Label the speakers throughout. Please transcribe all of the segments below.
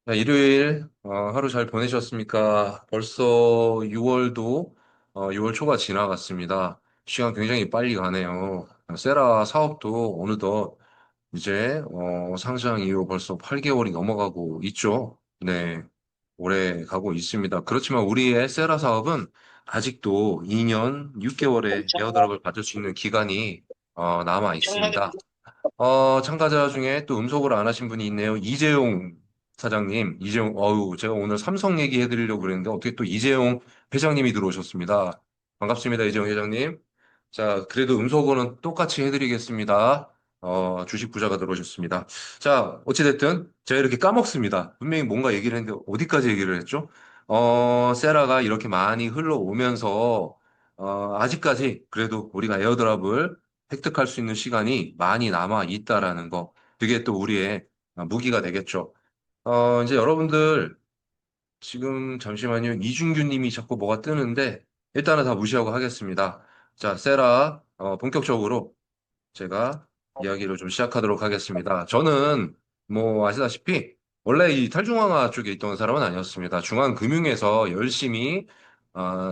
Speaker 1: 자, 일요일 하루 잘 보내셨습니까? 벌써 6월도 6월 초가 지나갔습니다. 시간 굉장히 빨리 가네요. 세라 사업도 어느덧 이제 상장 이후 벌써 8개월이 넘어가고 있죠. 네, 오래 가고 있습니다. 그렇지만 우리의 세라 사업은 아직도 2년 6개월의 에어드랍을 받을 수 있는 기간이 남아 있습니다. 참가자 중에 또 음소거를 안 하신 분이 있네요. 이재용 사장님, 제가 오늘 삼성 얘기해 드리려고 그랬는데 어떻게 또 이재용 회장님이 들어오셨습니다. 반갑습니다, 이재용 회장님. 자, 그래도 음소거는 똑같이 해드리겠습니다. 주식 부자가 들어오셨습니다. 자, 어찌됐든 제가 이렇게 까먹습니다. 분명히 뭔가 얘기를 했는데 어디까지 얘기를 했죠? 세라가 이렇게 많이 흘러오면서, 아직까지 그래도 우리가 에어드랍을 획득할 수 있는 시간이 많이 남아 있다라는 거. 그게 또 우리의 무기가 되겠죠. 이제 여러분들 지금 잠시만요. 이준규 님이 자꾸 뭐가 뜨는데 일단은 다 무시하고 하겠습니다. 자, 세라 본격적으로 제가 이야기를 좀 시작하도록 하겠습니다. 저는 뭐 아시다시피 원래 이 탈중앙화 쪽에 있던 사람은 아니었습니다. 중앙금융에서 열심히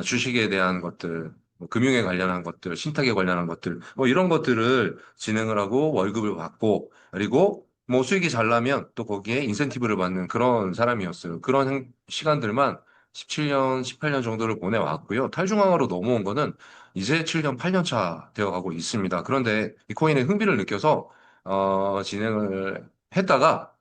Speaker 1: 주식에 대한 것들, 뭐 금융에 관련한 것들, 신탁에 관련한 것들, 뭐 이런 것들을 진행을 하고 월급을 받고 그리고 뭐 수익이 잘 나면 또 거기에 인센티브를 받는 그런 사람이었어요. 그런 시간들만 17년, 18년 정도를 보내왔고요. 탈중앙화로 넘어온 거는 이제 7년, 8년 차 되어가고 있습니다. 그런데 이 코인에 흥미를 느껴서 진행을 했다가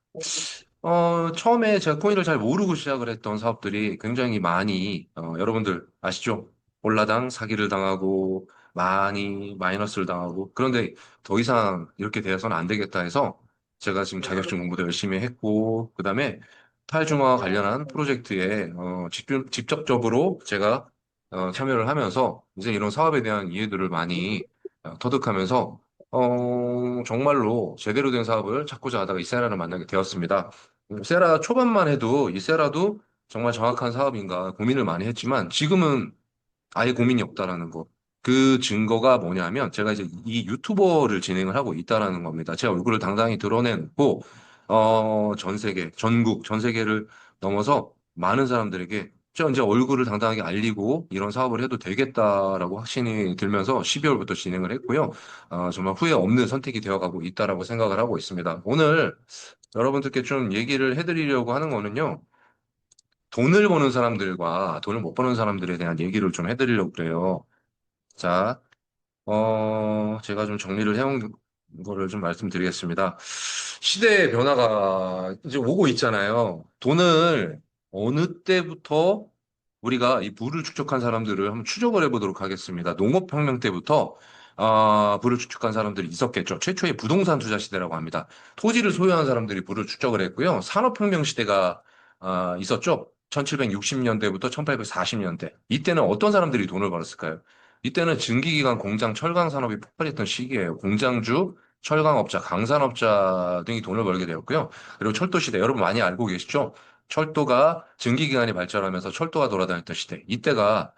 Speaker 1: 처음에 제가 코인을 잘 모르고 시작을 했던 사업들이 굉장히 많이 여러분들 아시죠? 올라당 사기를 당하고 많이 마이너스를 당하고 그런데 더 이상 이렇게 되어서는 안 되겠다 해서 제가 지금 자격증 공부도 열심히 했고 그다음에 탈중화 관련한 프로젝트에 직접적으로 제가 참여를 하면서 이제 이런 사업에 대한 이해도를 많이 터득하면서 정말로 제대로 된 사업을 찾고자 하다가 이 세라를 만나게 되었습니다. 세라 초반만 해도 이 세라도 정말 정확한 사업인가 고민을 많이 했지만 지금은 아예 고민이 없다라는 거. 그 증거가 뭐냐면 제가 이제 이 유튜버를 진행을 하고 있다라는 겁니다. 제 얼굴을 당당히 드러내고 전 세계, 전국, 전 세계를 넘어서 많은 사람들에게 저 이제 얼굴을 당당하게 알리고 이런 사업을 해도 되겠다라고 확신이 들면서 12월부터 진행을 했고요. 정말 후회 없는 선택이 되어가고 있다라고 생각을 하고 있습니다. 오늘 여러분들께 좀 얘기를 해드리려고 하는 거는요. 돈을 버는 사람들과 돈을 못 버는 사람들에 대한 얘기를 좀 해드리려고 그래요. 자, 제가 좀 정리를 해온 거를 좀 말씀드리겠습니다. 시대의 변화가 이제 오고 있잖아요. 돈을 어느 때부터 우리가 이 부를 축적한 사람들을 한번 추적을 해보도록 하겠습니다. 농업혁명 때부터 부를 축적한 사람들이 있었겠죠. 최초의 부동산 투자 시대라고 합니다. 토지를 소유한 사람들이 부를 축적을 했고요. 산업혁명 시대가 있었죠. 1760년대부터 1840년대. 이때는 어떤 사람들이 돈을 벌었을까요? 이때는 증기기관, 공장, 철강 산업이 폭발했던 시기예요. 공장주, 철강업자, 강산업자 등이 돈을 벌게 되었고요. 그리고 철도 시대, 여러분 많이 알고 계시죠? 철도가 증기기관이 발전하면서 철도가 돌아다녔던 시대. 이때가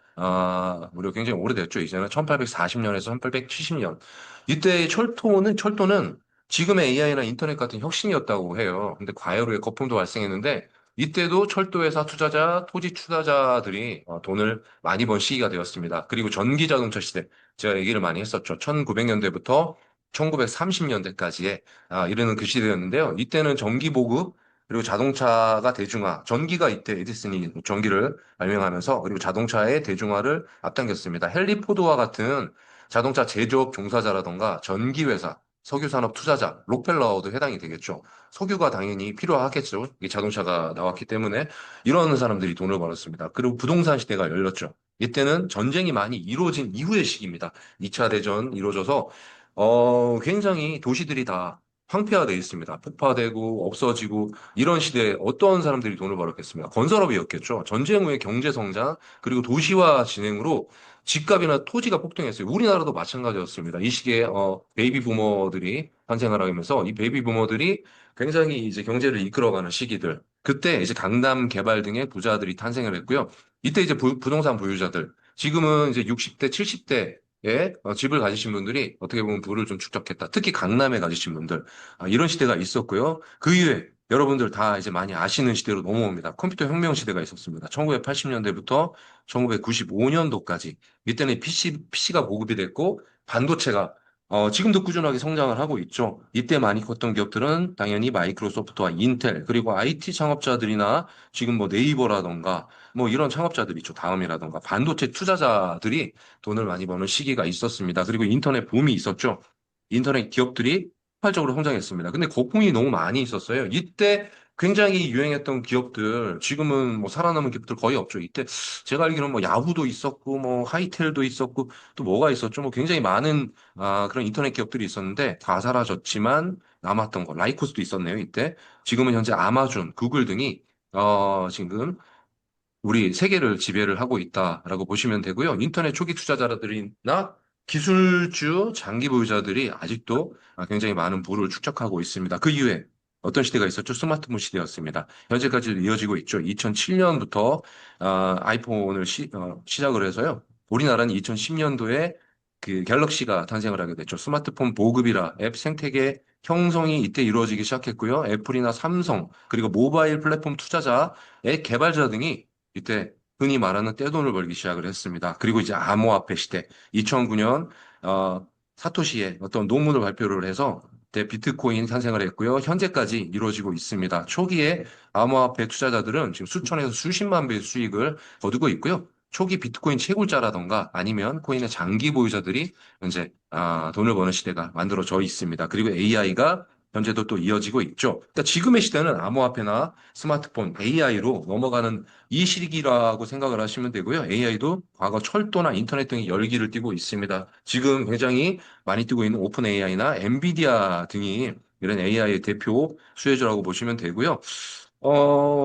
Speaker 1: 무려 굉장히 오래됐죠. 이제는 1840년에서 1870년. 이때의 철도는 지금의 AI나 인터넷 같은 혁신이었다고 해요. 근데 과회로의 거품도 발생했는데 이때도 철도회사 투자자, 토지 투자자들이 돈을 많이 번 시기가 되었습니다. 그리고 전기 자동차 시대, 제가 얘기를 많이 했었죠. 1900년대부터 1930년대까지에 이르는 그 시대였는데요. 이때는 전기 보급, 그리고 자동차가 대중화, 전기가 이때 에디슨이 전기를 발명하면서 그리고 자동차의 대중화를 앞당겼습니다. 헨리 포드와 같은 자동차 제조업 종사자라던가 전기회사, 석유산업 투자자, 록펠러도 해당이 되겠죠. 석유가 당연히 필요하겠죠. 이 자동차가 나왔기 때문에 이런 사람들이 돈을 벌었습니다. 그리고 부동산 시대가 열렸죠. 이때는 전쟁이 많이 이루어진 이후의 시기입니다. 2차 대전 이루어져서 굉장히 도시들이 다 황폐화되어 있습니다. 폭파되고 없어지고 이런 시대에 어떤 사람들이 돈을 벌었겠습니까? 건설업이었겠죠. 전쟁 후의 경제 성장 그리고 도시화 진행으로 집값이나 토지가 폭등했어요. 우리나라도 마찬가지였습니다. 이 시기에 베이비 부머들이 탄생을 하면서 이 베이비 부머들이 굉장히 이제 경제를 이끌어가는 시기들. 그때 이제 강남 개발 등의 부자들이 탄생을 했고요. 이때 이제 부동산 부유자들. 지금은 이제 60대, 70대에 집을 가지신 분들이 어떻게 보면 부를 좀 축적했다. 특히 강남에 가지신 분들. 이런 시대가 있었고요. 그 이후에 여러분들 다 이제 많이 아시는 시대로 넘어옵니다. 컴퓨터 혁명 시대가 있었습니다. 1980년대부터 1995년도까지. 이때는 PC가 보급이 됐고, 반도체가 지금도 꾸준하게 성장을 하고 있죠. 이때 많이 컸던 기업들은 당연히 마이크로소프트와 인텔, 그리고 IT 창업자들이나 지금 뭐 네이버라던가 뭐 이런 창업자들 있죠. 다음이라던가 반도체 투자자들이 돈을 많이 버는 시기가 있었습니다. 그리고 인터넷 붐이 있었죠. 인터넷 기업들이 폭발적으로 성장했습니다. 근데 거품이 너무 많이 있었어요. 이때 굉장히 유행했던 기업들, 지금은 뭐 살아남은 기업들 거의 없죠. 이때 제가 알기로는 뭐 야후도 있었고, 뭐 하이텔도 있었고, 또 뭐가 있었죠. 뭐 굉장히 많은 그런 인터넷 기업들이 있었는데 다 사라졌지만 남았던 거, 라이코스도 있었네요. 이때 지금은 현재 아마존, 구글 등이 지금 우리 세계를 지배를 하고 있다라고 보시면 되고요. 인터넷 초기 투자자들이나 기술주, 장기 보유자들이 아직도 굉장히 많은 부를 축적하고 있습니다. 그 이후에 어떤 시대가 있었죠? 스마트폰 시대였습니다. 현재까지 이어지고 있죠. 2007년부터 아이폰을 시작을 해서요. 우리나라는 2010년도에 그 갤럭시가 탄생을 하게 됐죠. 스마트폰 보급이라 앱 생태계 형성이 이때 이루어지기 시작했고요. 애플이나 삼성, 그리고 모바일 플랫폼 투자자의 개발자 등이 이때 흔히 말하는 떼돈을 벌기 시작을 했습니다. 그리고 이제 암호화폐 시대, 2009년 사토시의 어떤 논문을 발표를 해서 그때 비트코인 탄생을 했고요. 현재까지 이루어지고 있습니다. 초기에 암호화폐 투자자들은 지금 수천에서 수십만 배의 수익을 거두고 있고요. 초기 비트코인 채굴자라던가 아니면 코인의 장기 보유자들이 현재 돈을 버는 시대가 만들어져 있습니다. 그리고 AI가 현재도 또 이어지고 있죠. 그러니까 지금의 시대는 암호화폐나 스마트폰, AI로 넘어가는 이 시기라고 생각을 하시면 되고요. AI도 과거 철도나 인터넷 등이 열기를 띠고 있습니다. 지금 굉장히 많이 뛰고 있는 오픈 AI나 엔비디아 등이 이런 AI의 대표 수혜주라고 보시면 되고요.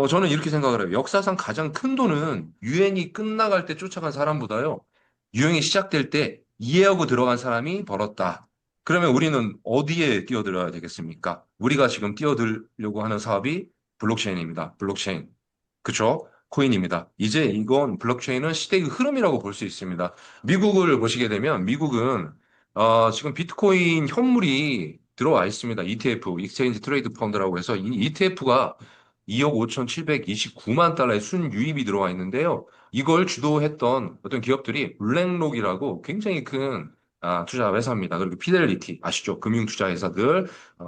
Speaker 1: 저는 이렇게 생각을 해요. 역사상 가장 큰 돈은 유행이 끝나갈 때 쫓아간 사람보다요. 유행이 시작될 때 이해하고 들어간 사람이 벌었다. 그러면 우리는 어디에 뛰어들어야 되겠습니까? 우리가 지금 뛰어들려고 하는 사업이 블록체인입니다. 블록체인. 그쵸? 코인입니다. 이제 이건 블록체인은 시대의 흐름이라고 볼 수 있습니다. 미국을 보시게 되면 미국은 지금 비트코인 현물이 들어와 있습니다. ETF, 익스체인지 트레이드 펀드라고 해서 이 ETF가 2억 5,729만 달러의 순유입이 들어와 있는데요. 이걸 주도했던 어떤 기업들이 블랙록이라고 굉장히 큰 투자 회사입니다. 그리고 피델리티 아시죠? 금융 투자 회사들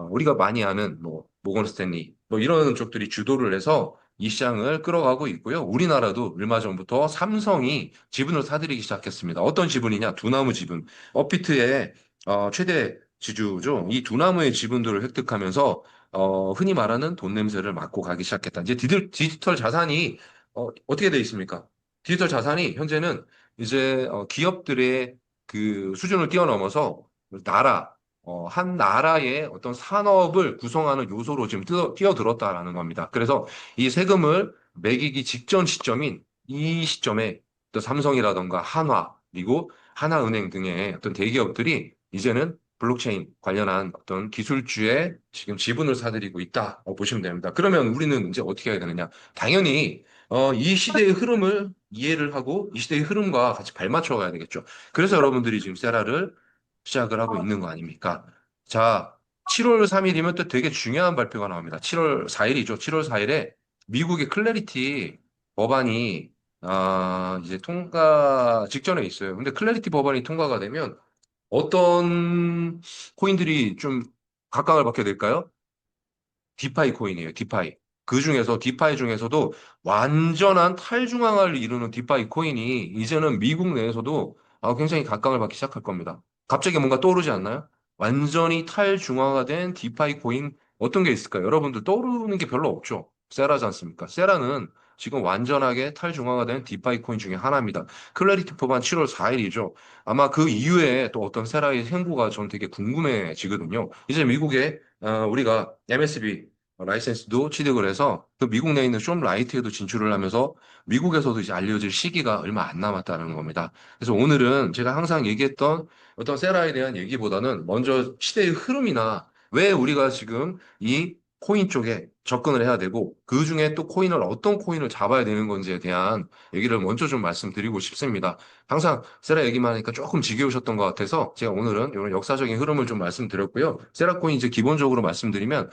Speaker 1: 우리가 많이 아는 뭐 모건 스탠리 뭐 이런 쪽들이 주도를 해서 이 시장을 끌어가고 있고요. 우리나라도 얼마 전부터 삼성이 지분을 사들이기 시작했습니다. 어떤 지분이냐? 두나무 지분. 업비트의 최대 지주죠. 이 두나무의 지분들을 획득하면서 흔히 말하는 돈 냄새를 맡고 가기 시작했다. 이제 디지털 자산이 어떻게 돼 있습니까? 디지털 자산이 현재는 이제 기업들의 그 수준을 뛰어넘어서 한 나라의 어떤 산업을 구성하는 요소로 지금 뛰어들었다라는 겁니다. 그래서 이 세금을 매기기 직전 시점인 이 시점에 또 삼성이라던가 한화, 그리고 하나은행 등의 어떤 대기업들이 이제는 블록체인 관련한 어떤 기술주에 지금 지분을 사들이고 있다 보시면 됩니다. 그러면 우리는 이제 어떻게 해야 되느냐? 당연히 이 시대의 흐름을 이해를 하고 이 시대의 흐름과 같이 발맞춰 가야 되겠죠. 그래서 여러분들이 지금 세라를 시작을 하고 있는 거 아닙니까? 자, 7월 3일이면 또 되게 중요한 발표가 나옵니다. 7월 4일이죠. 7월 4일에 미국의 클래리티 법안이 이제 통과 직전에 있어요. 근데 클래리티 법안이 통과가 되면 어떤 코인들이 좀 각광을 받게 될까요? 디파이 코인이에요. 디파이. 그 중에서 디파이 중에서도 완전한 탈중앙화를 이루는 디파이 코인이 이제는 미국 내에서도 굉장히 각광을 받기 시작할 겁니다. 갑자기 뭔가 떠오르지 않나요? 완전히 탈중앙화된 디파이 코인 어떤 게 있을까요? 여러분들 떠오르는 게 별로 없죠. 세라지 않습니까? 세라는 지금 완전하게 탈중앙화된 디파이 코인 중에 하나입니다. 클래리티 법안 7월 4일이죠. 아마 그 이후에 또 어떤 세라의 행보가 전 되게 궁금해지거든요. 이제 미국에 우리가 MSB 라이센스도 취득을 해서 그 미국 내에 있는 숀 라이트에도 진출을 하면서 미국에서도 이제 알려질 시기가 얼마 안 남았다는 겁니다. 그래서 오늘은 제가 항상 얘기했던 어떤 세라에 대한 얘기보다는 먼저 시대의 흐름이나 왜 우리가 지금 이 코인 쪽에 접근을 해야 되고 그 중에 또 코인을 어떤 코인을 잡아야 되는 건지에 대한 얘기를 먼저 좀 말씀드리고 싶습니다. 항상 세라 얘기만 하니까 조금 지겨우셨던 것 같아서 제가 오늘은 이런 역사적인 흐름을 좀 말씀드렸고요. 세라 코인 이제 기본적으로 말씀드리면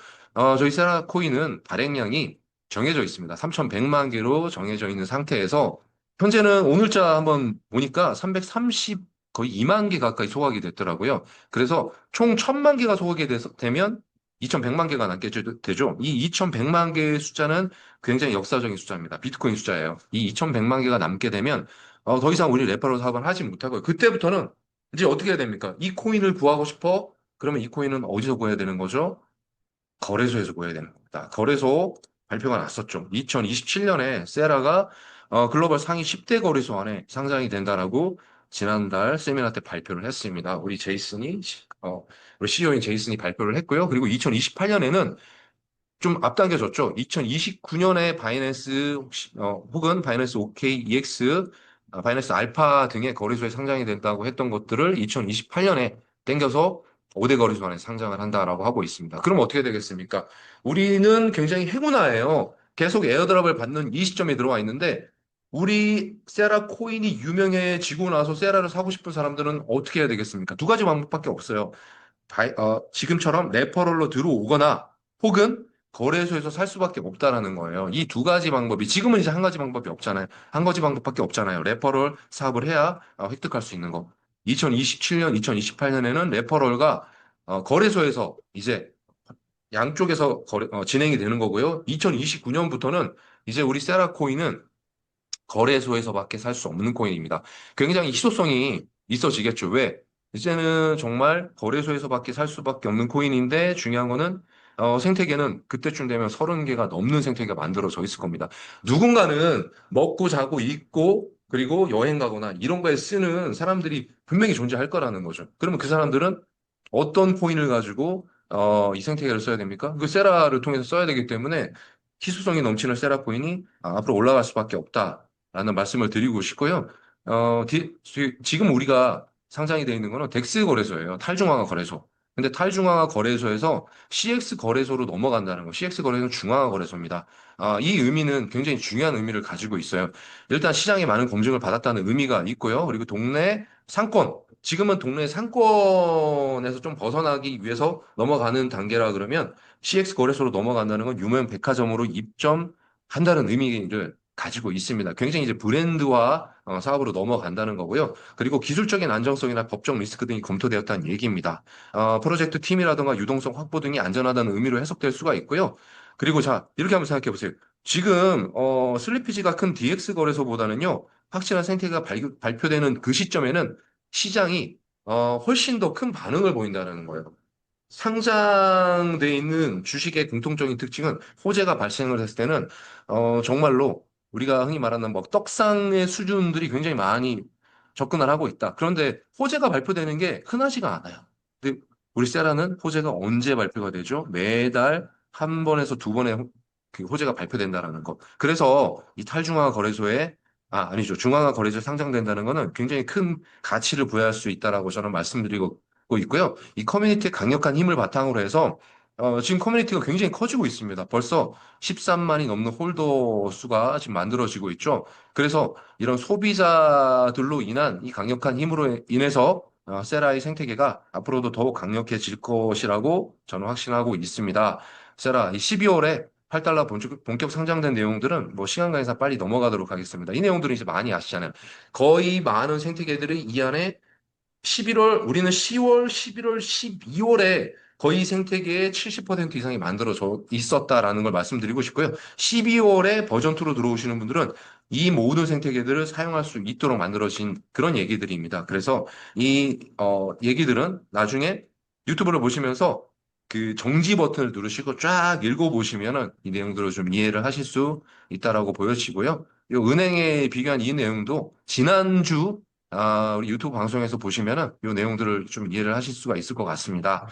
Speaker 1: 저희 세라 코인은 발행량이 정해져 있습니다. 3,100만 개로 정해져 있는 상태에서 현재는 오늘자 한번 보니까 330 거의 2만 개 가까이 소각이 됐더라고요. 그래서 총 1,000만 개가 소각이 되면 2,100만 개가 남게 되죠. 이 2,100만 개의 숫자는 굉장히 역사적인 숫자입니다. 비트코인 숫자예요. 이 2,100만 개가 남게 되면 더 이상 우리 레퍼럴 사업을 하지 못하고요. 그때부터는 이제 어떻게 해야 됩니까? 이 코인을 구하고 싶어? 그러면 이 코인은 어디서 구해야 되는 거죠? 거래소에서 구해야 되는 겁니다. 거래소 발표가 났었죠. 2027년에 세라가 글로벌 상위 10대 거래소 안에 상장이 된다라고 지난달 세미나 때 발표를 했습니다. 우리 CEO인 제이슨이 발표를 했고요. 그리고 2028년에는 좀 앞당겨졌죠. 2029년에 바이낸스 혹은 바이낸스 OK, EX, 바이낸스 알파 등의 거래소에 상장이 된다고 했던 것들을 2028년에 땡겨서 5대 거래소 안에 상장을 한다라고 하고 있습니다. 그럼 어떻게 되겠습니까? 우리는 굉장히 행운아예요. 계속 에어드랍을 받는 이 시점에 들어와 있는데 우리 세라 코인이 유명해지고 나서 세라를 사고 싶은 사람들은 어떻게 해야 되겠습니까? 두 가지 방법밖에 없어요. 지금처럼 레퍼럴로 들어오거나 혹은 거래소에서 살 수밖에 없다라는 거예요. 이 두 가지 방법이 지금은 이제 한 가지 방법이 없잖아요. 한 가지 방법밖에 없잖아요. 레퍼럴 사업을 해야 획득할 수 있는 거. 2027년, 2028년에는 레퍼럴과 거래소에서 이제 양쪽에서 진행이 되는 거고요. 2029년부터는 이제 우리 세라코인은 거래소에서밖에 살 수 없는 코인입니다. 굉장히 희소성이 있어지겠죠. 왜? 이제는 정말 거래소에서밖에 살 수밖에 없는 코인인데 중요한 거는 생태계는 그때쯤 되면 30개가 넘는 생태계가 만들어져 있을 겁니다. 누군가는 먹고 자고 입고 그리고 여행 가거나 이런 거에 쓰는 사람들이 분명히 존재할 거라는 거죠. 그러면 그 사람들은 어떤 코인을 가지고 이 생태계를 써야 됩니까? 그 세라를 통해서 써야 되기 때문에 희소성이 넘치는 세라 코인이 앞으로 올라갈 수밖에 없다. 라는 말씀을 드리고 싶고요. 지금 우리가 상장이 되어 있는 거는 덱스 거래소예요. 탈중앙화 거래소. 근데 탈중앙화 거래소에서 CX 거래소로 넘어간다는 거. CX 거래소는 중앙화 거래소입니다. 이 의미는 굉장히 중요한 의미를 가지고 있어요. 일단 시장에 많은 검증을 받았다는 의미가 있고요. 그리고 동네 상권. 지금은 동네 상권에서 좀 벗어나기 위해서 넘어가는 단계라 그러면 CX 거래소로 넘어간다는 건 유명 백화점으로 입점한다는 의미를 가지고 있습니다. 굉장히 이제 브랜드화 사업으로 넘어간다는 거고요. 그리고 기술적인 안정성이나 법적 리스크 등이 검토되었다는 얘기입니다. 프로젝트 팀이라든가 유동성 확보 등이 안전하다는 의미로 해석될 수가 있고요. 그리고 자, 이렇게 한번 생각해 보세요. 지금 슬리피지가 큰 DX 거래소보다는요. 확실한 생태계가 발표되는 그 시점에는 시장이 훨씬 더 큰 반응을 보인다는 거예요. 상장돼 있는 주식의 공통적인 특징은 호재가 발생을 했을 때는 정말로 우리가 흔히 말하는 뭐 떡상의 수준들이 굉장히 많이 접근을 하고 있다. 그런데 호재가 발표되는 게 흔하지가 않아요. 근데 우리 세라는 호재가 언제 발표가 되죠? 매달 한 번에서 두 번의 그 호재가 발표된다라는 것. 그래서 이 탈중앙화 거래소에 아니죠. 중앙화 거래소에 상장된다는 거는 굉장히 큰 가치를 부여할 수 있다라고 저는 말씀드리고 있고요. 이 커뮤니티의 강력한 힘을 바탕으로 해서 지금 커뮤니티가 굉장히 커지고 있습니다. 벌써 13만이 넘는 홀더 수가 지금 만들어지고 있죠. 그래서 이런 소비자들로 인한 이 강력한 힘으로 인해서 세라의 생태계가 앞으로도 더욱 강력해질 것이라고 저는 확신하고 있습니다. 세라 12월에 8달러 본격 상장된 내용들은 뭐 시간 관계상 빨리 넘어가도록 하겠습니다. 이 내용들은 이제 많이 아시잖아요. 거의 많은 생태계들이 이 안에 11월, 우리는 10월, 11월, 12월에 거의 생태계의 70% 이상이 만들어져 있었다라는 걸 말씀드리고 싶고요. 12월에 버전2로 들어오시는 분들은 이 모든 생태계들을 사용할 수 있도록 만들어진 그런 얘기들입니다. 그래서 이 얘기들은 나중에 유튜브를 보시면서 그 정지 버튼을 누르시고 쫙 읽어보시면은 이 내용들을 좀 이해를 하실 수 있다라고 보여지고요. 이 은행에 비교한 이 내용도 지난주 우리 유튜브 방송에서 보시면은 이 내용들을 좀 이해를 하실 수가 있을 것 같습니다.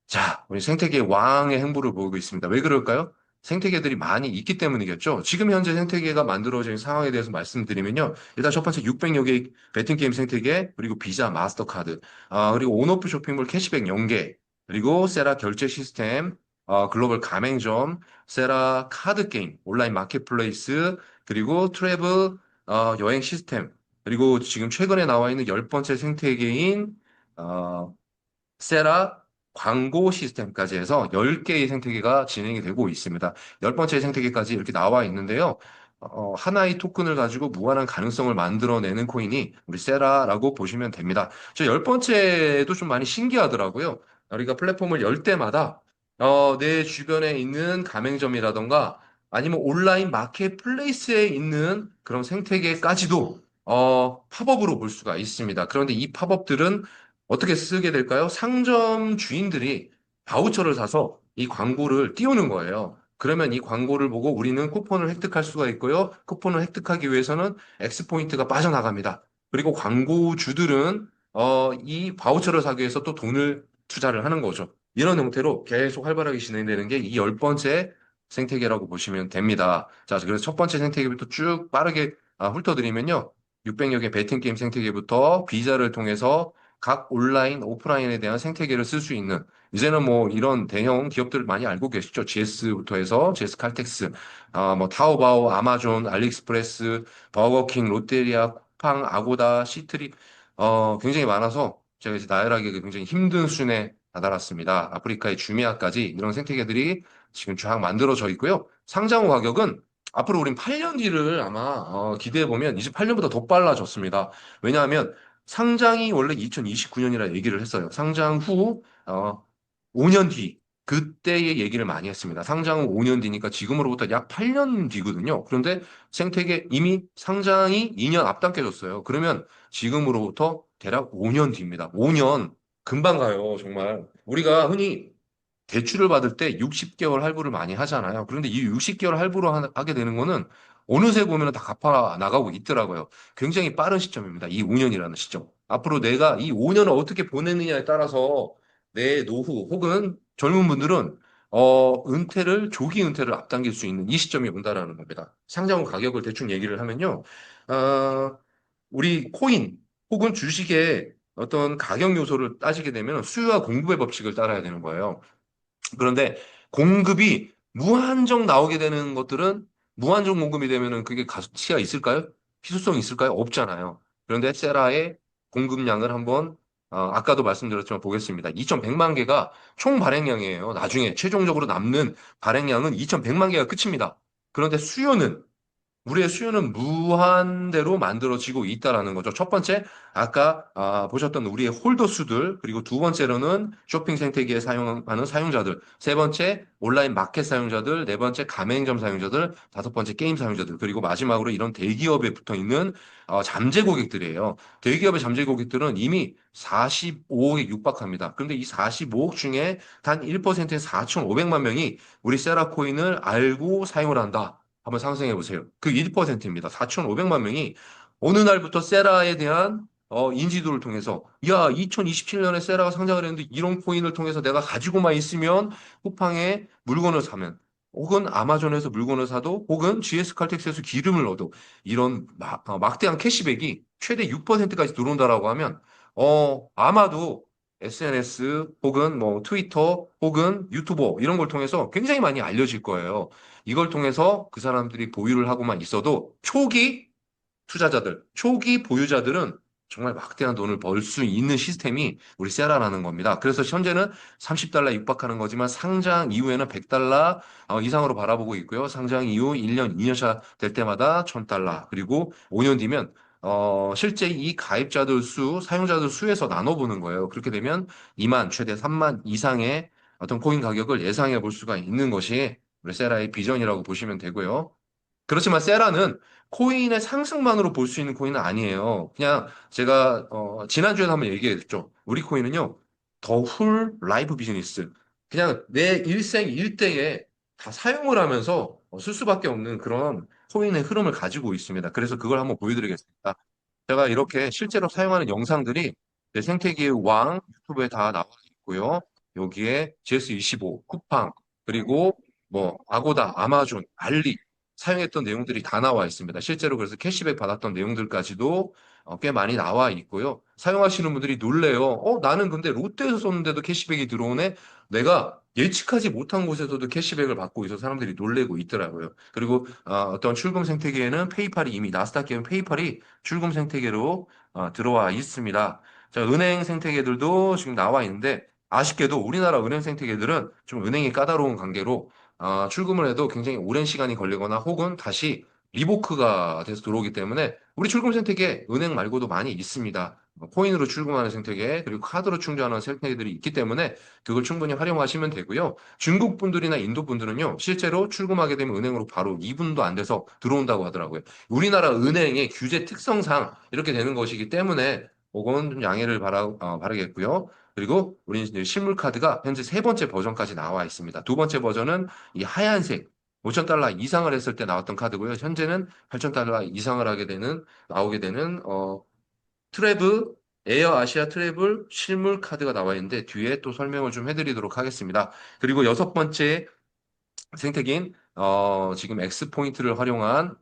Speaker 1: 자, 우리 생태계 왕의 행보를 보고 있습니다. 왜 그럴까요? 생태계들이 많이 있기 때문이겠죠. 지금 현재 생태계가 만들어진 상황에 대해서 말씀드리면요. 일단 첫 번째 600여 개의 베팅게임 생태계, 그리고 비자, 마스터카드, 그리고 온오프 쇼핑몰 캐시백 연계, 그리고 세라 결제 시스템, 글로벌 가맹점, 세라 카드 게임, 온라인 마켓플레이스, 그리고 트래블 여행 시스템, 그리고 지금 최근에 나와 있는 열 번째 생태계인 어, 세라 광고 시스템까지 해서 10개의 생태계가 진행이 되고 있습니다. 열 번째 생태계까지 이렇게 나와 있는데요. 하나의 토큰을 가지고 무한한 가능성을 만들어내는 코인이 우리 세라라고 보시면 됩니다. 저 열 번째도 좀 많이 신기하더라고요. 우리가 플랫폼을 열 때마다 내 주변에 있는 가맹점이라던가 아니면 온라인 마켓플레이스에 있는 그런 생태계까지도 팝업으로 볼 수가 있습니다. 그런데 이 팝업들은 어떻게 쓰게 될까요? 상점 주인들이 바우처를 사서 이 광고를 띄우는 거예요. 그러면 이 광고를 보고 우리는 쿠폰을 획득할 수가 있고요. 쿠폰을 획득하기 위해서는 X포인트가 빠져나갑니다. 그리고 광고주들은 이 바우처를 사기 위해서 또 돈을 투자를 하는 거죠. 이런 형태로 계속 활발하게 진행되는 게 이 열 번째 생태계라고 보시면 됩니다. 자, 그래서 첫 번째 생태계부터 쭉 빠르게 훑어드리면요. 600여 개 베팅 게임 생태계부터 비자를 통해서 각 온라인, 오프라인에 대한 생태계를 쓸 수 있는 이제는 뭐 이런 대형 기업들 많이 알고 계시죠? GS부터 해서 GS 칼텍스, 뭐 타오바오, 아마존, 알리익스프레스, 버거킹, 롯데리아, 쿠팡, 아고다, 시트리 굉장히 많아서 제가 이제 나열하기 굉장히 힘든 수준에 다다랐습니다. 아프리카의 주미아까지 이런 생태계들이 지금 쫙 만들어져 있고요. 상장 후 가격은 앞으로 우린 8년 뒤를 아마 기대해 보면 이제 8년보다 더 빨라졌습니다. 왜냐하면 상장이 원래 2029년이라 얘기를 했어요. 상장 후 5년 뒤 그때의 얘기를 많이 했습니다. 상장 후 5년 뒤니까 지금으로부터 약 8년 뒤거든요. 그런데 생태계 이미 상장이 2년 앞당겨졌어요. 그러면 지금으로부터 대략 5년 뒤입니다. 5년 금방 가요, 정말. 우리가 흔히 대출을 받을 때 60개월 할부를 많이 하잖아요. 그런데 이 60개월 할부를 하게 되는 거는 어느새 보면 다 갚아 나가고 있더라고요. 굉장히 빠른 시점입니다. 이 5년이라는 시점. 앞으로 내가 이 5년을 어떻게 보내느냐에 따라서 내 노후 혹은 젊은 분들은 은퇴를 조기 은퇴를 앞당길 수 있는 이 시점이 온다라는 겁니다. 상장 후 가격을 대충 얘기를 하면요. 어, 우리 코인 혹은 주식의 어떤 가격 요소를 따지게 되면 수요와 공급의 법칙을 따라야 되는 거예요. 그런데 공급이 무한정 나오게 되는 것들은 무한정 공급이 되면은 그게 가치가 있을까요? 희소성이 있을까요? 없잖아요. 그런데 세라의 공급량을 한번 아까도 말씀드렸지만 보겠습니다. 2,100만 개가 총 발행량이에요. 나중에 최종적으로 남는 발행량은 2,100만 개가 끝입니다. 그런데 수요는 우리의 수요는 무한대로 만들어지고 있다라는 거죠. 첫 번째, 아까 보셨던 우리의 홀더 수들, 그리고 두 번째로는 쇼핑 생태계에 사용하는 사용자들, 세 번째, 온라인 마켓 사용자들, 네 번째, 가맹점 사용자들, 다섯 번째, 게임 사용자들, 그리고 마지막으로 이런 대기업에 붙어 있는 잠재 고객들이에요. 대기업의 잠재 고객들은 이미 45억에 육박합니다. 그런데 이 45억 중에 단 1%인 4,500만 명이 우리 세라코인을 알고 사용을 한다. 한번 상상해 보세요. 그 1%입니다. 4,500만 명이 어느 날부터 세라에 대한 인지도를 통해서 야, 2027년에 세라가 상장을 했는데 이런 코인을 통해서 내가 가지고만 있으면 쿠팡에 물건을 사면 혹은 아마존에서 물건을 사도 혹은 GS 칼텍스에서 기름을 넣어도 이런 막대한 캐시백이 최대 6%까지 들어온다라고 하면 아마도 SNS 혹은 뭐 트위터 혹은 유튜버 이런 걸 통해서 굉장히 많이 알려질 거예요. 이걸 통해서 그 사람들이 보유를 하고만 있어도 초기 투자자들, 초기 보유자들은 정말 막대한 돈을 벌 수 있는 시스템이 우리 세라라는 겁니다. 그래서 현재는 30달러 육박하는 거지만 상장 이후에는 100달러 이상으로 바라보고 있고요. 상장 이후 1년, 2년 차 될 때마다 1000달러, 그리고 5년 뒤면 실제 이 가입자들 수, 사용자들 수에서 나눠보는 거예요. 그렇게 되면 2만, 최대 3만 이상의 어떤 코인 가격을 예상해 볼 수가 있는 것이 우리 세라의 비전이라고 보시면 되고요. 그렇지만 세라는 코인의 상승만으로 볼 수 있는 코인은 아니에요. 그냥 제가 지난주에도 한번 얘기했죠. 우리 코인은요. 더 훌 라이프 비즈니스. 그냥 내 일생 일대에 다 사용을 하면서 쓸 수밖에 없는 그런 코인의 흐름을 가지고 있습니다. 그래서 그걸 한번 보여드리겠습니다. 제가 이렇게 실제로 사용하는 영상들이 내 생태계의 왕 유튜브에 다 나와 있고요. 여기에 GS25, 쿠팡, 그리고 뭐 아고다, 아마존, 알리 사용했던 내용들이 다 나와 있습니다. 실제로 그래서 캐시백 받았던 내용들까지도 꽤 많이 나와 있고요. 사용하시는 분들이 놀래요. 나는 근데 롯데에서 썼는데도 캐시백이 들어오네. 내가 예측하지 못한 곳에서도 캐시백을 받고 있어서 사람들이 놀래고 있더라고요. 그리고 어떤 출금 생태계에는 페이팔이 이미 나스닥에는 페이팔이 출금 생태계로 들어와 있습니다. 자, 은행 생태계들도 지금 나와 있는데 아쉽게도 우리나라 은행 생태계들은 좀 은행이 까다로운 관계로 출금을 해도 굉장히 오랜 시간이 걸리거나 혹은 다시 리보크가 돼서 들어오기 때문에 우리 출금 생태계 은행 말고도 많이 있습니다. 코인으로 출금하는 생태계 그리고 카드로 충전하는 생태계들이 있기 때문에 그걸 충분히 활용하시면 되고요. 중국 분들이나 인도 분들은요, 실제로 출금하게 되면 은행으로 바로 2분도 안 돼서 들어온다고 하더라고요. 우리나라 은행의 규제 특성상 이렇게 되는 것이기 때문에 그건 좀 양해를 바라겠고요. 그리고 우리 이제 실물 카드가 현재 세 번째 버전까지 나와 있습니다. 두 번째 버전은 이 하얀색 5,000달러 이상을 했을 때 나왔던 카드고요. 현재는 8,000달러 이상을 나오게 되는 트래블, 에어 아시아 트래블 실물 카드가 나와 있는데 뒤에 또 설명을 좀 해드리도록 하겠습니다. 그리고 여섯 번째 생태계인 지금 X 포인트를 활용한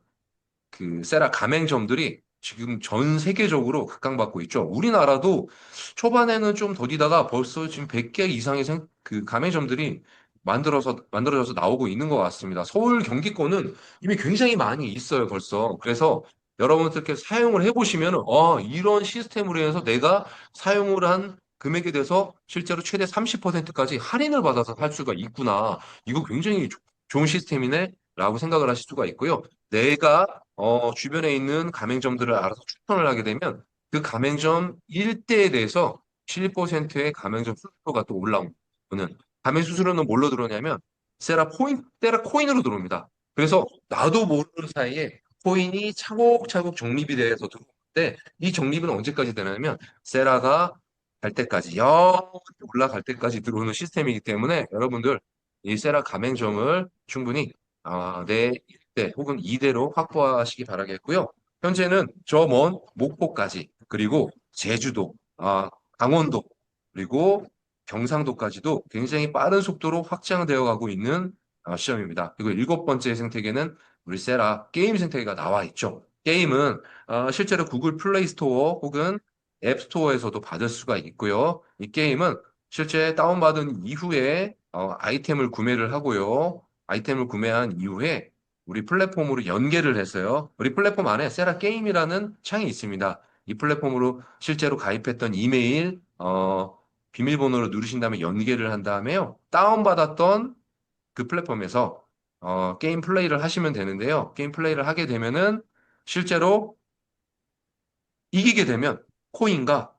Speaker 1: 그 세라 가맹점들이 지금 전 세계적으로 각광받고 있죠. 우리나라도 초반에는 좀 더디다가 벌써 지금 100개 이상의 그 가맹점들이 만들어져서 나오고 있는 것 같습니다. 서울 경기권은 이미 굉장히 많이 있어요, 벌써. 그래서 여러분들께서 사용을 해보시면, 이런 시스템으로 해서 내가 사용을 한 금액에 대해서 실제로 최대 30%까지 할인을 받아서 살 수가 있구나. 이거 굉장히 좋은 시스템이네. 라고 생각을 하실 수가 있고요. 내가 주변에 있는 가맹점들을 알아서 추천을 하게 되면 그 가맹점 일대에 대해서 7%의 가맹점 수수료가 또 올라오는 가맹 수수료는 뭘로 들어오냐면 세라 코인으로 들어옵니다. 그래서 나도 모르는 사이에 코인이 차곡차곡 적립이 돼서 들어오는데 이 적립은 언제까지 되냐면 세라가 갈 때까지 영원히 올라갈 때까지 들어오는 시스템이기 때문에 여러분들 이 세라 가맹점을 충분히 내 1대 혹은 2대로 확보하시기 바라겠고요. 현재는 저 먼 목포까지 그리고 제주도, 강원도 그리고 경상도까지도 굉장히 빠른 속도로 확장되어 가고 있는 시점입니다. 그리고 일곱 번째 생태계는 우리 세라 게임 생태계가 나와 있죠. 게임은 실제로 구글 플레이 스토어 혹은 앱 스토어에서도 받을 수가 있고요. 이 게임은 실제 다운받은 이후에 아이템을 구매를 하고요. 아이템을 구매한 이후에 우리 플랫폼으로 연계를 했어요. 우리 플랫폼 안에 세라 게임이라는 창이 있습니다. 이 플랫폼으로 실제로 가입했던 이메일, 비밀번호를 누르신 다음에 연계를 한 다음에요. 다운받았던 그 플랫폼에서 게임 플레이를 하시면 되는데요. 게임 플레이를 하게 되면은 실제로 이기게 되면 코인과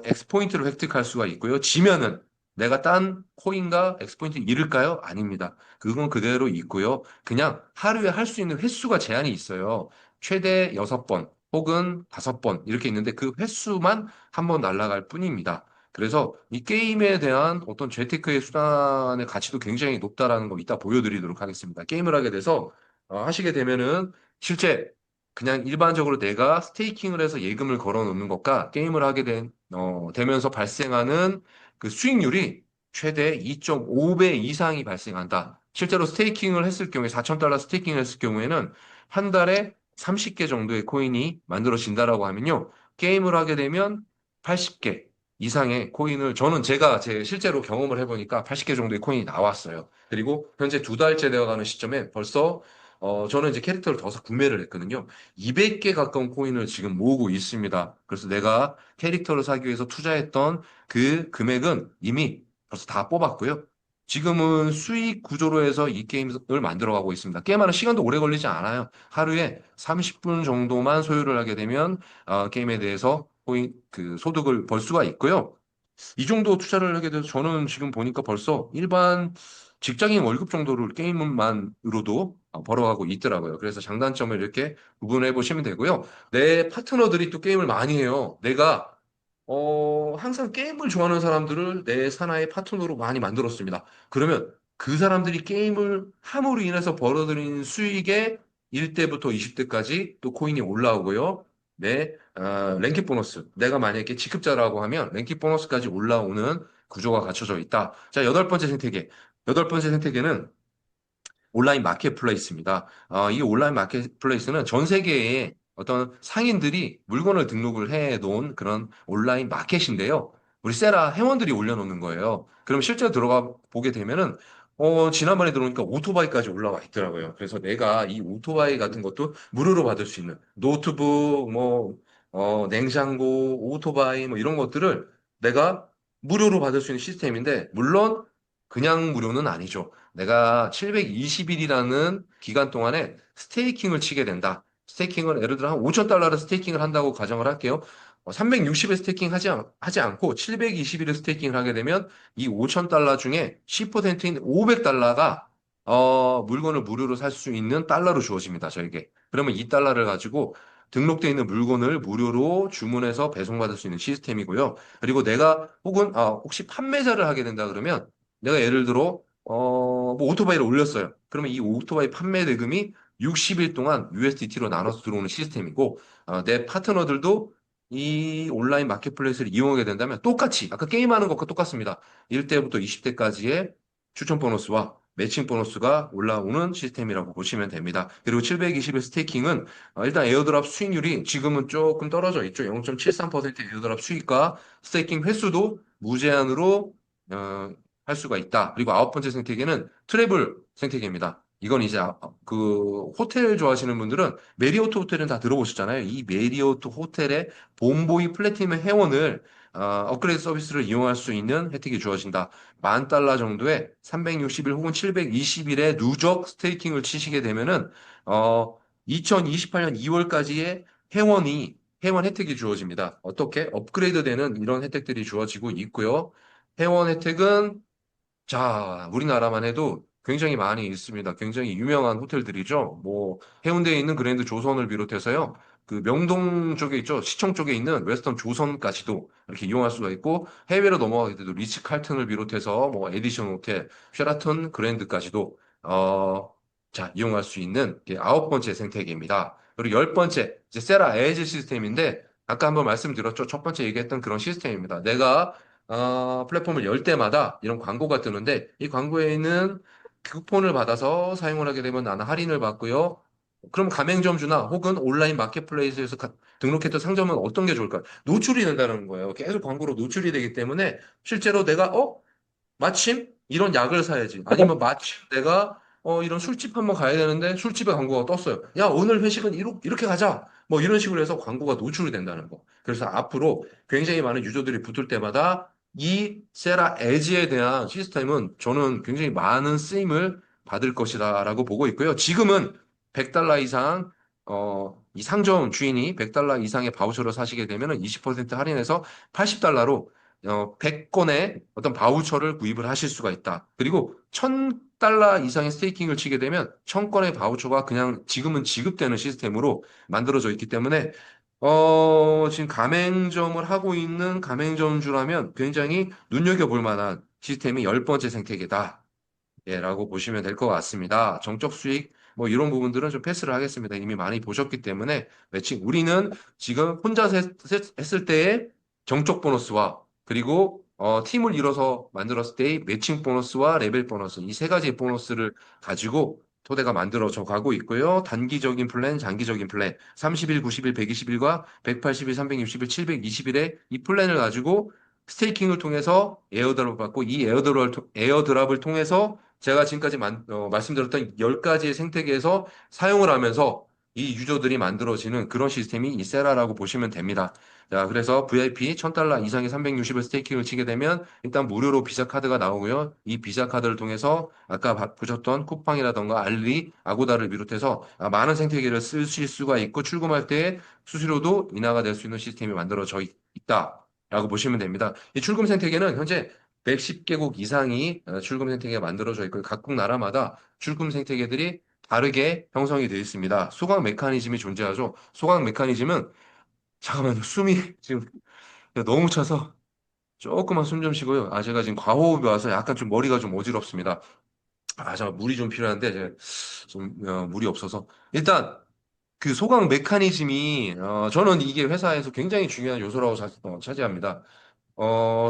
Speaker 1: 엑스포인트를 획득할 수가 있고요. 지면은 내가 딴 코인과 엑스포인트 잃을까요? 아닙니다. 그건 그대로 있고요. 그냥 하루에 할 수 있는 횟수가 제한이 있어요. 최대 6번 혹은 5번 이렇게 있는데 그 횟수만 한 번 날아갈 뿐입니다. 그래서 이 게임에 대한 어떤 재테크의 수단의 가치도 굉장히 높다라는 거 이따 보여드리도록 하겠습니다. 게임을 하게 돼서 하시게 되면은 실제 그냥 일반적으로 내가 스테이킹을 해서 예금을 걸어 놓는 것과 게임을 되면서 발생하는 그 수익률이 최대 2.5배 이상이 발생한다. 실제로 스테이킹을 했을 경우에 4,000달러 스테이킹을 했을 경우에는 한 달에 30개 정도의 코인이 만들어진다라고 하면요. 게임을 하게 되면 80개 이상의 코인을 제가 제 실제로 경험을 해보니까 80개 정도의 코인이 나왔어요. 그리고 현재 두 달째 되어가는 시점에 벌써 저는 이제 캐릭터를 더서 구매를 했거든요. 200개 가까운 코인을 지금 모으고 있습니다. 그래서 내가 캐릭터를 사기 위해서 투자했던 그 금액은 이미 벌써 다 뽑았고요. 지금은 수익 구조로 해서 이 게임을 만들어가고 있습니다. 게임하는 시간도 오래 걸리지 않아요. 하루에 30분 정도만 소요를 하게 되면 게임에 대해서 그 소득을 벌 수가 있고요. 이 정도 투자를 하게 돼서 저는 지금 보니까 벌써 일반 직장인 월급 정도를 게임만으로도 벌어가고 있더라고요. 그래서 장단점을 이렇게 구분해 보시면 되고요. 내 파트너들이 또 게임을 많이 해요. 내가 항상 게임을 좋아하는 사람들을 내 사나의 파트너로 많이 만들었습니다. 그러면 그 사람들이 게임을 함으로 인해서 벌어들인 수익의 1대부터 20대까지 또 코인이 올라오고요. 내 랭킹 보너스. 내가 만약에 직급자라고 하면 랭킹 보너스까지 올라오는 구조가 갖춰져 있다. 자, 여덟 번째 생태계. 여덟 번째 생태계는 온라인 마켓플레이스입니다. 이 온라인 마켓플레이스는 전 세계에 어떤 상인들이 물건을 등록을 해 놓은 그런 온라인 마켓인데요. 우리 세라 회원들이 올려놓는 거예요. 그럼 실제로 들어가 보게 되면은 지난번에 들어오니까 오토바이까지 올라와 있더라고요. 그래서 내가 이 오토바이 같은 것도 무료로 받을 수 있는 노트북, 뭐, 냉장고, 오토바이, 뭐 이런 것들을 내가 무료로 받을 수 있는 시스템인데, 물론 그냥 무료는 아니죠. 내가 720일이라는 기간 동안에 스테이킹을 치게 된다. 스테이킹을 예를 들어 한 5천 달러를 스테이킹을 한다고 가정을 할게요. 360에 스테이킹 하지 않고 720일을 스테이킹을 하게 되면 이 5천 달러 중에 10%인 500달러가 물건을 무료로 살 수 있는 달러로 주어집니다. 저에게. 그러면 이 달러를 가지고 등록되어 있는 물건을 무료로 주문해서 배송받을 수 있는 시스템이고요. 그리고 내가 혹은 혹시 판매자를 하게 된다 그러면 내가 예를 들어 뭐 오토바이를 올렸어요. 그러면 이 오토바이 판매 대금이 60일 동안 USDT로 나눠서 들어오는 시스템이고 내 파트너들도 이 온라인 마켓플레이스를 이용하게 된다면 똑같이 아까 게임하는 것과 똑같습니다. 1대부터 20대까지의 추천 보너스와 매칭 보너스가 올라오는 시스템이라고 보시면 됩니다. 그리고 720의 스테이킹은 일단 에어드랍 수익률이 지금은 조금 떨어져 있죠. 0.73% 에어드랍 수익과 스테이킹 횟수도 무제한으로 어, 할 수가 있다. 그리고 아홉 번째 생태계는 트래블 생태계입니다. 이건 이제 그 호텔 좋아하시는 분들은 메리어트 호텔은 다 들어보셨잖아요. 이 메리어트 호텔의 본보이 플래티넘 회원을 업그레이드 서비스를 이용할 수 있는 혜택이 주어진다. 10,000달러 정도의 360일 혹은 720일의 누적 스테이킹을 치시게 되면은 2028년 2월까지의 회원 혜택이 주어집니다. 어떻게? 업그레이드 되는 이런 혜택들이 주어지고 있고요. 회원 혜택은 자, 우리나라만 해도 굉장히 많이 있습니다. 굉장히 유명한 호텔들이죠. 뭐 해운대에 있는 그랜드 조선을 비롯해서요. 그 명동 쪽에 있죠. 시청 쪽에 있는 웨스턴 조선까지도 이렇게 이용할 수가 있고 해외로 넘어가게 돼도 리츠 칼튼을 비롯해서 뭐 에디션 호텔, 쉐라톤 그랜드까지도 이용할 수 있는 게 아홉 번째 생태계입니다. 그리고 열 번째 이제 세라 에즈 시스템인데 아까 한번 말씀드렸죠. 첫 번째 얘기했던 그런 시스템입니다. 내가 플랫폼을 열 때마다 이런 광고가 뜨는데 이 광고에는 쿠폰을 받아서 사용을 하게 되면 나는 할인을 받고요. 그럼 가맹점주나 혹은 온라인 마켓플레이스에서 등록했던 상점은 어떤 게 좋을까요? 노출이 된다는 거예요. 계속 광고로 노출이 되기 때문에 실제로 내가 마침 이런 약을 사야지. 아니면 마침 내가 이런 술집 한번 가야 되는데 술집에 광고가 떴어요. 야, 오늘 회식은 이렇게 가자. 뭐 이런 식으로 해서 광고가 노출이 된다는 거. 그래서 앞으로 굉장히 많은 유저들이 붙을 때마다 이 세라 에지에 대한 시스템은 저는 굉장히 많은 쓰임을 받을 것이다라고 보고 있고요. 지금은 100달러 이상 이 상점 주인이 100달러 이상의 바우처를 사시게 되면 20% 할인해서 80달러로 100건의 어떤 바우처를 구입을 하실 수가 있다. 그리고 1000달러 이상의 스테이킹을 치게 되면 1000건의 바우처가 그냥 지금은 지급되는 시스템으로 만들어져 있기 때문에 지금 가맹점을 하고 있는 가맹점주라면 굉장히 눈여겨볼 만한 시스템이 열 번째 생태계다. 예, 라고 보시면 될 것 같습니다. 정적 수익, 뭐 이런 부분들은 좀 패스를 하겠습니다. 이미 많이 보셨기 때문에 매칭. 우리는 지금 혼자서 했을 때의 정적 보너스와 그리고 팀을 이뤄서 만들었을 때의 매칭 보너스와 레벨 보너스 이 세 가지 보너스를 가지고 토대가 만들어져 가고 있고요. 단기적인 플랜, 장기적인 플랜, 30일, 90일, 120일과 180일, 360일, 720일의 이 플랜을 가지고 스테이킹을 통해서 에어드랍을 받고 이 에어드랍을 통해서 제가 지금까지 말씀드렸던 10가지의 생태계에서 사용을 하면서 이 유저들이 만들어지는 그런 시스템이 이 세라라고 보시면 됩니다. 자, 그래서 VIP 1000달러 이상의 360을 스테이킹을 치게 되면 일단 무료로 비자 카드가 나오고요. 이 비자 카드를 통해서 아까 보셨던 쿠팡이라던가 알리, 아고다를 비롯해서 많은 생태계를 쓰실 수가 있고 출금할 때 수수료도 인하가 될 수 있는 시스템이 만들어져 있다. 라고 보시면 됩니다. 이 출금 생태계는 현재 110개국 이상이 출금 생태계가 만들어져 있고 각국 나라마다 출금 생태계들이 다르게 형성이 되어 있습니다. 소각 메커니즘이 존재하죠. 소각 메커니즘은 잠깐만요. 숨이 지금 너무 차서 조금만 숨 좀 쉬고요. 제가 지금 과호흡이 와서 약간 좀 머리가 좀 어지럽습니다. 잠깐 물이 좀 필요한데 제가 좀 물이 없어서 일단 그 소각 메커니즘이 저는 이게 회사에서 굉장히 중요한 요소라고 차지합니다.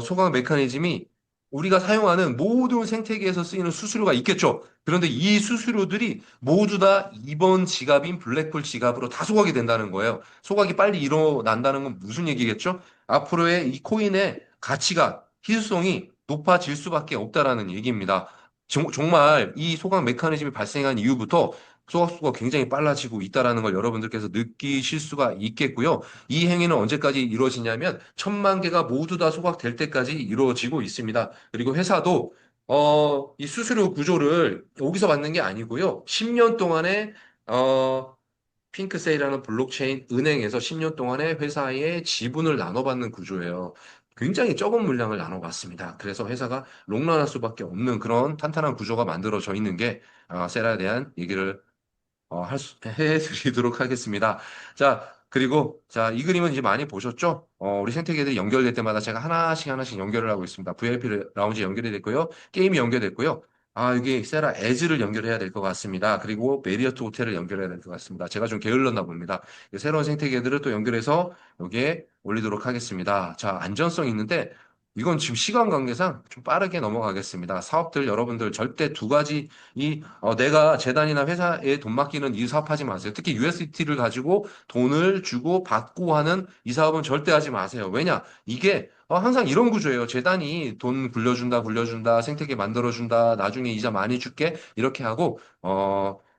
Speaker 1: 소각 메커니즘이 우리가 사용하는 모든 생태계에서 쓰이는 수수료가 있겠죠. 그런데 이 수수료들이 모두 다 이번 지갑인 블랙풀 지갑으로 다 소각이 된다는 거예요. 소각이 빨리 일어난다는 건 무슨 얘기겠죠? 앞으로의 이 코인의 가치가 희소성이 높아질 수밖에 없다라는 얘기입니다. 정말 이 소각 메커니즘이 발생한 이후부터 소각수가 굉장히 빨라지고 있다라는 걸 여러분들께서 느끼실 수가 있겠고요. 이 행위는 언제까지 이루어지냐면 1,000만 개가 모두 다 소각될 때까지 이루어지고 있습니다. 그리고 회사도 이 수수료 구조를 여기서 받는 게 아니고요. 10년 동안에 핑크세이라는 블록체인 은행에서 10년 동안에 회사의 지분을 나눠받는 구조예요. 굉장히 적은 물량을 나눠받습니다. 그래서 회사가 롱런할 수밖에 없는 그런 탄탄한 구조가 만들어져 있는 게 세라에 대한 얘기를 해드리도록 하겠습니다. 자, 그리고, 자, 이 그림은 이제 많이 보셨죠? 우리 생태계들이 연결될 때마다 제가 하나씩 하나씩 연결을 하고 있습니다. VIP 라운지 연결이 됐고요. 게임이 연결됐고요. 여기 세라 에즈를 연결해야 될 것 같습니다. 그리고 메리어트 호텔을 연결해야 될 것 같습니다. 제가 좀 게을렀나 봅니다. 새로운 생태계들을 또 연결해서 여기에 올리도록 하겠습니다. 자, 안전성 있는데, 이건 지금 시간 관계상 좀 빠르게 넘어가겠습니다. 사업들 여러분들 절대 두 가지 내가 재단이나 회사에 돈 맡기는 이 사업하지 마세요. 특히 USDT를 가지고 돈을 주고 받고 하는 이 사업은 절대 하지 마세요. 왜냐? 이게 항상 이런 구조예요. 재단이 돈 굴려준다, 생태계 만들어준다, 나중에 이자 많이 줄게 이렇게 하고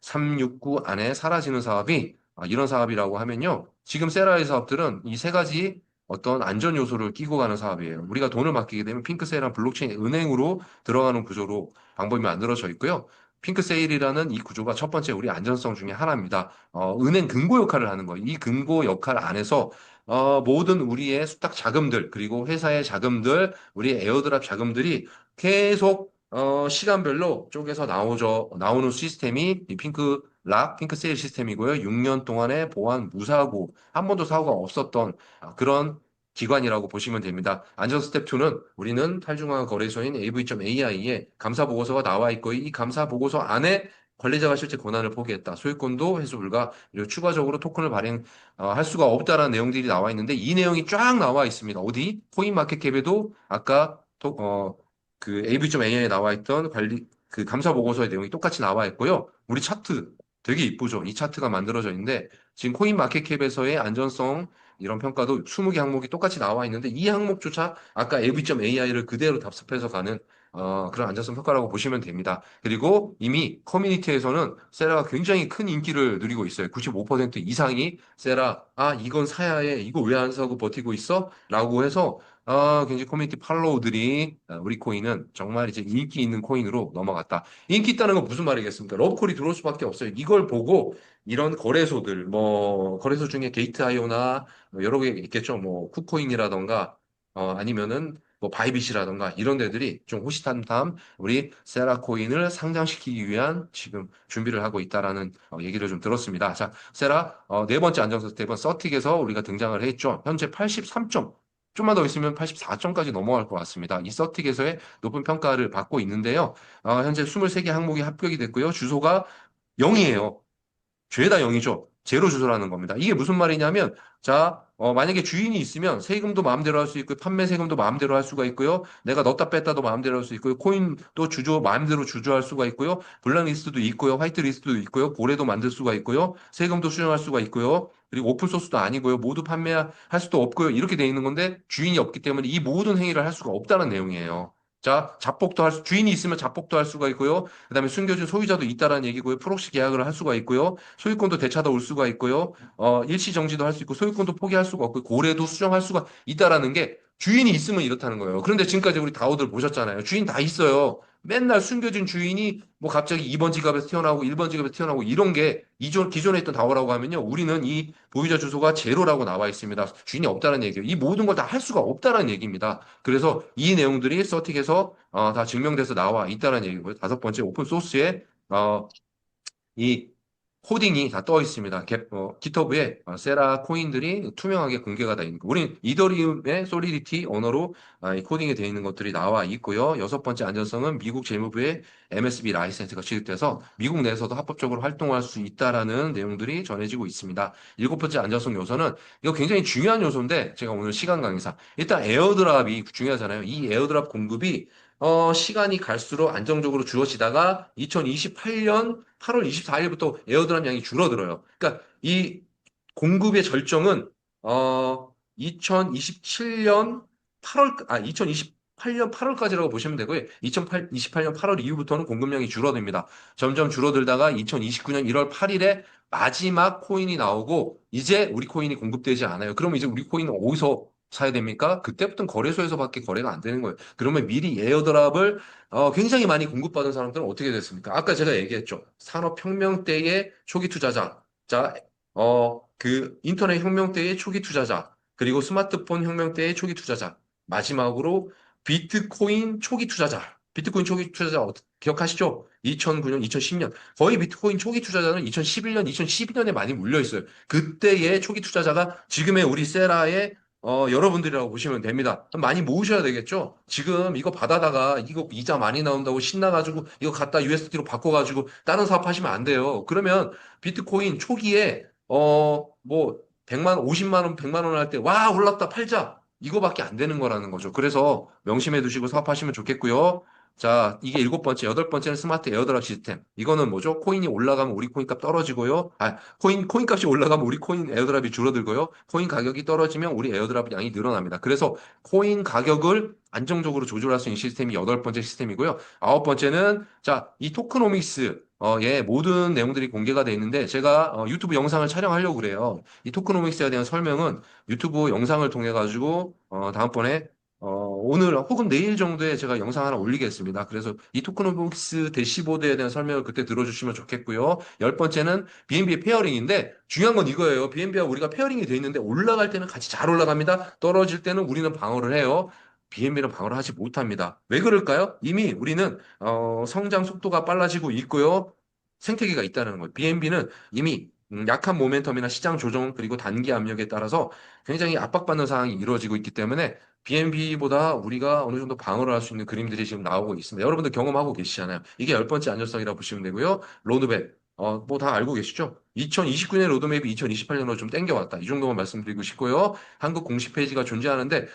Speaker 1: 369 안에 사라지는 사업이 이런 사업이라고 하면요. 지금 세라의 사업들은 이 세 가지 어떤 안전 요소를 끼고 가는 사업이에요. 우리가 돈을 맡기게 되면 핑크세이랑 블록체인 은행으로 들어가는 구조로 방법이 만들어져 있고요. 핑크세일이라는 이 구조가 첫 번째 우리 안전성 중에 하나입니다. 은행 금고 역할을 하는 거예요. 이 금고 역할 안에서 모든 우리의 수탁 자금들 그리고 회사의 자금들, 우리의 에어드랍 자금들이 계속 시간별로 쪼개서 나오는 시스템이 이 핑크세일 시스템이고요. 6년 동안의 보안 무사고, 한 번도 사고가 없었던 그런 기관이라고 보시면 됩니다. 안전 스텝 2는 우리는 탈중앙 거래소인 AV.AI에 감사 보고서가 나와 있고 이 감사 보고서 안에 관리자가 실제 권한을 포기했다. 소유권도 회수 불가, 그리고 추가적으로 토큰을 발행할 수가 없다라는 내용들이 나와 있는데 이 내용이 쫙 나와 있습니다. 어디? 코인마켓캡에도 아까 그 AV.AI에 나와 있던 그 감사 보고서의 내용이 똑같이 나와 있고요. 우리 차트 되게 이쁘죠? 이 차트가 만들어져 있는데 지금 코인마켓캡에서의 안전성 이런 평가도 20개 항목이 똑같이 나와 있는데 이 항목조차 아까 AV.AI를 그대로 답습해서 가는 그런 안전성 평가라고 보시면 됩니다. 그리고 이미 커뮤니티에서는 세라가 굉장히 큰 인기를 누리고 있어요. 95% 이상이 세라, 이건 사야 해. 이거 왜 안 사고 버티고 있어? 라고 해서 굉장히 커뮤니티 팔로우들이 우리 코인은 정말 이제 인기 있는 코인으로 넘어갔다. 인기 있다는 건 무슨 말이겠습니까? 러브콜이 들어올 수밖에 없어요. 이걸 보고 이런 거래소들, 뭐 거래소 중에 게이트아이오나 뭐 여러 개 있겠죠. 뭐 쿠코인이라던가 아니면은 뭐 바이빗이라던가 이런 데들이 좀 호시탐탐 우리 세라코인을 상장시키기 위한 지금 준비를 하고 있다라는 얘기를 좀 들었습니다. 자, 세라 네 번째 안정선 스텝은 서틱에서 우리가 등장을 했죠. 현재 83점. 좀만 더 있으면 84점까지 넘어갈 것 같습니다. 이 서틱에서의 높은 평가를 받고 있는데요. 현재 23개 항목이 합격이 됐고요. 주소가 0이에요. 죄다 0이죠. 제로 주소라는 겁니다. 이게 무슨 말이냐면, 자, 만약에 주인이 있으면 세금도 마음대로 할 수 있고, 판매 세금도 마음대로 할 수가 있고요. 내가 넣었다 뺐다도 마음대로 할 수 있고요. 코인도 마음대로 주조할 수가 있고요. 블랙리스트도 있고요. 화이트리스트도 있고요. 고래도 만들 수가 있고요. 세금도 수령할 수가 있고요. 그리고 오픈소스도 아니고요. 모두 판매할 수도 없고요. 이렇게 돼 있는 건데, 주인이 없기 때문에 이 모든 행위를 할 수가 없다는 내용이에요. 자, 주인이 있으면 자폭도 할 수가 있고요. 그다음에 숨겨진 소유자도 있다라는 얘기고요. 프록시 계약을 할 수가 있고요. 소유권도 되찾아 올 수가 있고요. 일시 정지도 할 수 있고 소유권도 포기할 수가 없고 고래도 수정할 수가 있다라는 게 주인이 있으면 이렇다는 거예요. 그런데 지금까지 우리 다오들 보셨잖아요. 주인 다 있어요. 맨날 숨겨진 주인이 뭐 갑자기 2번 지갑에서 튀어나오고 1번 지갑에서 튀어나오고 이런 게 기존에 있던 다오라고 하면요. 우리는 이 보유자 주소가 제로라고 나와 있습니다. 주인이 없다는 얘기예요. 이 모든 걸 다 할 수가 없다는 얘기입니다. 그래서 이 내용들이 서틱에서 다 증명돼서 나와 있다는 얘기고요. 다섯 번째 오픈 소스에 이 코딩이 다 떠 있습니다. 깃허브에 세라 코인들이 투명하게 공개가 되어 있는 거. 우린 이더리움의 솔리디티 언어로 이 코딩이 되어 있는 것들이 나와 있고요. 여섯 번째 안전성은 미국 재무부의 MSB 라이센스가 취득돼서 미국 내에서도 합법적으로 활동할 수 있다라는 내용들이 전해지고 있습니다. 일곱 번째 안전성 요소는 이거 굉장히 중요한 요소인데 제가 오늘 시간 관계상 일단 에어드랍이 중요하잖아요. 이 에어드랍 공급이 시간이 갈수록 안정적으로 주어지다가 2028년 8월 24일부터 에어드랍 양이 줄어들어요. 그러니까 이 공급의 절정은 2027년 2028년 8월까지라고 보시면 되고요. 2028년 8월 이후부터는 공급량이 줄어듭니다. 점점 줄어들다가 2029년 1월 8일에 마지막 코인이 나오고 이제 우리 코인이 공급되지 않아요. 그러면 이제 우리 코인은 어디서 사야 됩니까? 그때부터는 거래소에서밖에 거래가 안 되는 거예요. 그러면 미리 에어드랍을 굉장히 많이 공급받은 사람들은 어떻게 됐습니까? 아까 제가 얘기했죠. 산업혁명 때의 초기 투자자, 자, 그 인터넷 혁명 때의 초기 투자자, 그리고 스마트폰 혁명 때의 초기 투자자, 마지막으로 비트코인 초기 투자자. 비트코인 초기 투자자 기억하시죠? 2009년, 2010년. 거의 비트코인 초기 투자자는 2011년, 2012년에 많이 몰려 있어요. 그때의 초기 투자자가 지금의 우리 세라의 여러분들이라고 보시면 됩니다. 많이 모으셔야 되겠죠? 지금 이거 받아다가 이거 이자 많이 나온다고 신나가지고 이거 갖다 USD로 바꿔가지고 다른 사업 하시면 안 돼요. 그러면 비트코인 초기에 뭐 100만, 50만 원, 100만 원 할 때 와, 올랐다, 팔자. 이거밖에 안 되는 거라는 거죠. 그래서 명심해 두시고 사업하시면 좋겠고요. 자, 이게 일곱 번째, 여덟 번째는 스마트 에어드랍 시스템. 이거는 뭐죠? 코인이 올라가면 우리 코인 값 떨어지고요. 코인 값이 올라가면 우리 코인 에어드랍이 줄어들고요. 코인 가격이 떨어지면 우리 에어드랍 양이 늘어납니다. 그래서 코인 가격을 안정적으로 조절할 수 있는 시스템이 여덟 번째 시스템이고요. 아홉 번째는 자, 이 토크노믹스 예, 모든 내용들이 공개가 돼 있는데 제가 유튜브 영상을 촬영하려고 그래요. 이 토크노믹스에 대한 설명은 유튜브 영상을 통해 가지고 다음번에 오늘 혹은 내일 정도에 제가 영상 하나 올리겠습니다. 그래서 이 토크노믹스 대시보드에 대한 설명을 그때 들어주시면 좋겠고요. 열 번째는 BNB의 페어링인데 중요한 건 이거예요. BNB와 우리가 페어링이 돼 있는데 올라갈 때는 같이 잘 올라갑니다. 떨어질 때는 우리는 방어를 해요. BNB는 방어를 하지 못합니다. 왜 그럴까요? 이미 우리는 성장 속도가 빨라지고 있고요. 생태계가 있다는 거예요. BNB는 이미 약한 모멘텀이나 시장 조정 그리고 단기 압력에 따라서 굉장히 압박받는 상황이 이루어지고 있기 때문에 BNB보다 우리가 어느 정도 방어를 할 수 있는 그림들이 지금 나오고 있습니다. 여러분들 경험하고 계시잖아요. 이게 열 번째 안전성이라고 보시면 되고요. 로드맵, 뭐 다 알고 계시죠? 2029년 로드맵이 2028년으로 좀 땡겨왔다. 이 정도만 말씀드리고 싶고요. 한국 공식 페이지가 존재하는데,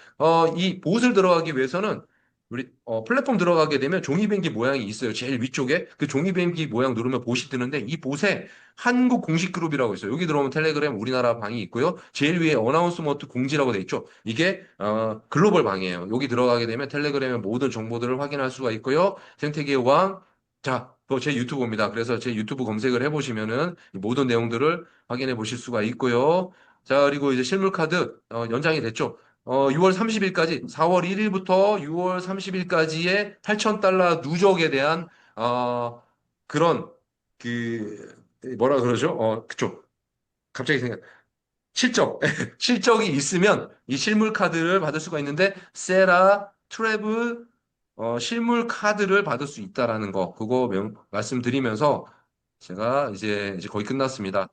Speaker 1: 이 보스를 들어가기 위해서는 우리 플랫폼 들어가게 되면 종이비행기 모양이 있어요. 제일 위쪽에 그 종이비행기 모양 누르면 봇이 뜨는데 이 봇에 한국 공식 그룹이라고 있어요. 여기 들어오면 텔레그램 우리나라 방이 있고요. 제일 위에 어나운스먼트 공지라고 돼 있죠. 이게 글로벌 방이에요. 여기 들어가게 되면 텔레그램의 모든 정보들을 확인할 수가 있고요. 생태계의 왕. 자, 그거 제 유튜브입니다. 그래서 제 유튜브 검색을 해보시면은 이 모든 내용들을 확인해 보실 수가 있고요. 자, 그리고 이제 실물 카드 연장이 됐죠. 6월 30일까지, 4월 1일부터 6월 30일까지의 8,000달러 누적에 대한, 그런, 그, 뭐라 그러죠? 그쵸. 갑자기 생각, 실적, 실적이 있으면 이 실물 카드를 받을 수가 있는데, 세라, 트래블, 실물 카드를 받을 수 있다라는 거, 그거 말씀드리면서 제가 이제 거의 끝났습니다.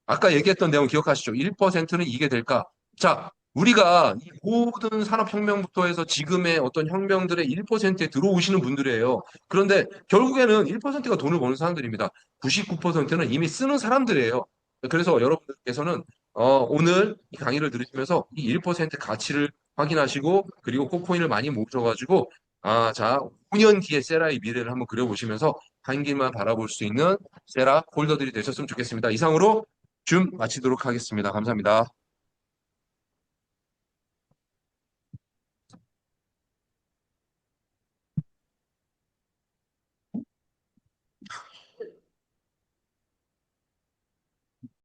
Speaker 1: 아까 얘기했던 내용 기억하시죠? 1%는 이게 될까? 자, 우리가 이 모든 산업혁명부터 해서 지금의 어떤 혁명들의 1%에 들어오시는 분들이에요. 그런데 결국에는 1%가 돈을 버는 사람들입니다. 99%는 이미 쓰는 사람들이에요. 그래서 여러분들께서는 오늘 이 강의를 들으시면서 이 1% 가치를 확인하시고 그리고 코코인을 많이 모으셔가지고 자, 5년 뒤에 세라의 미래를 한번 그려보시면서 한 길만 바라볼 수 있는 세라 홀더들이 되셨으면 좋겠습니다. 이상으로 줌 마치도록 하겠습니다. 감사합니다.